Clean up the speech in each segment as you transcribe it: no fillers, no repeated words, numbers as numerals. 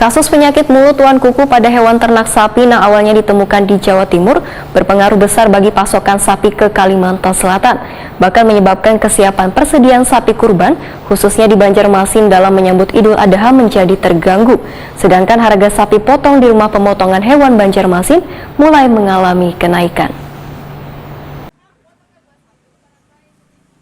Kasus penyakit mulut tuan kuku pada hewan ternak sapi yang awalnya ditemukan di Jawa Timur berpengaruh besar bagi pasokan sapi ke Kalimantan Selatan, bahkan menyebabkan kesiapan persediaan sapi kurban, khususnya di Banjarmasin dalam menyambut Idul Adha menjadi terganggu. Sedangkan harga sapi potong di rumah pemotongan hewan Banjarmasin mulai mengalami kenaikan.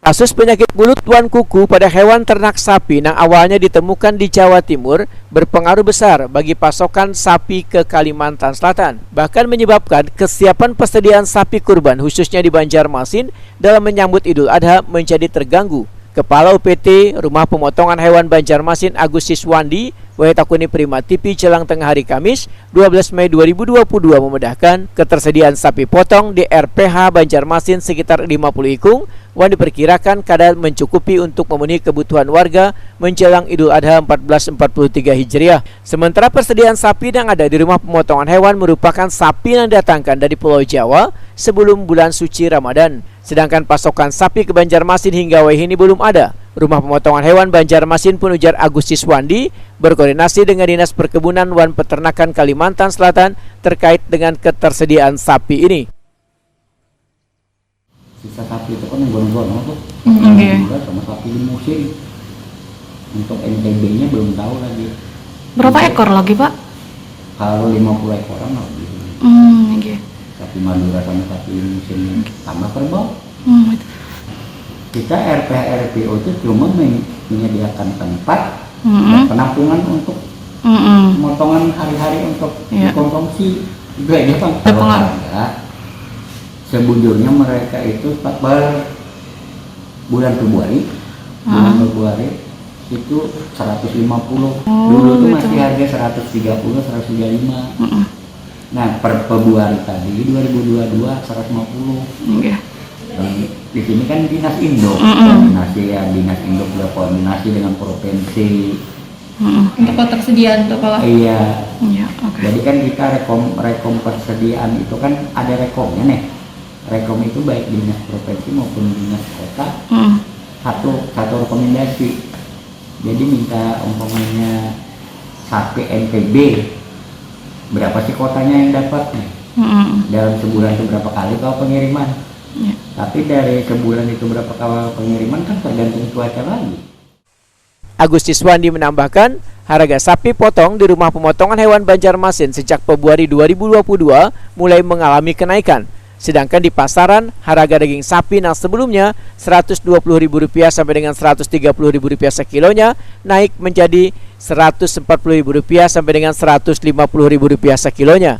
Kasus penyakit mulut tuan kuku pada hewan ternak sapi yang awalnya ditemukan di Jawa Timur berpengaruh besar bagi pasokan sapi ke Kalimantan Selatan, bahkan menyebabkan kesiapan persediaan sapi kurban khususnya di Banjarmasin dalam menyambut Idul Adha menjadi terganggu. Kepala UPT Rumah Pemotongan Hewan Banjarmasin Agus Siswandi Wetakuni Prima TV jelang tengah hari Kamis 12 Mei 2022 memedahkan ketersediaan sapi potong di RPH Banjarmasin sekitar 50 ikung yang diperkirakan kadar mencukupi untuk memenuhi kebutuhan warga menjelang Idul Adha 1443 Hijriah. Sementara persediaan sapi yang ada di rumah pemotongan hewan merupakan sapi yang didatangkan dari Pulau Jawa sebelum bulan suci Ramadan. Sedangkan pasokan sapi ke Banjarmasin hingga wahini belum ada. Rumah pemotongan hewan Banjarmasin pun, ujar Agus Siswandi, berkoordinasi dengan Dinas Perkebunan dan Peternakan Kalimantan Selatan terkait dengan ketersediaan sapi ini. Sisa sapi itu kan yang gondong-gondong tuh, sama sapi di musim. Untuk NTB-nya belum tahu lagi. Berapa ekor lagi, Pak? Kalau 50 ekoran lagi. Sapi Madura sama sapi di musim sama kerbau. Kita RPH RPO itu cuma menyediakan tempat dan penampungan untuk pemotongan hari-hari untuk dikonsumsi. Juga aja Bang. Kalau harga sebujurnya mereka itu per bulan Februari itu 150. Dulu tuh masih harga 130, 135. Nah, per Februari tadi 2022 150. Dan di sini kan Dinas Induk, koordinasi ya, Dinas Induk berkoordinasi dengan provinsi. Untuk ketersediaan tuh kalau Iya. Jadi kan kita rekom persediaan itu kan ada rekomnya nih. Rekom itu baik dinas provinsi maupun dinas kota. Satu rekomendasi. Jadi minta umpamanya sapi NTB berapa sih kotanya yang dapat nih? Dalam sebulan itu berapa kali kalau pengiriman? Tapi dari sebulan itu berapa kali pengiriman kan tergantung cuaca lagi. Agus Siswandi menambahkan, harga sapi potong di rumah pemotongan hewan Banjarmasin sejak Februari 2022 mulai mengalami kenaikan. Sedangkan di pasaran, harga daging sapi yang sebelumnya Rp120.000 sampai dengan Rp130.000 sekilonya naik menjadi Rp140.000 sampai dengan Rp150.000 sekilonya.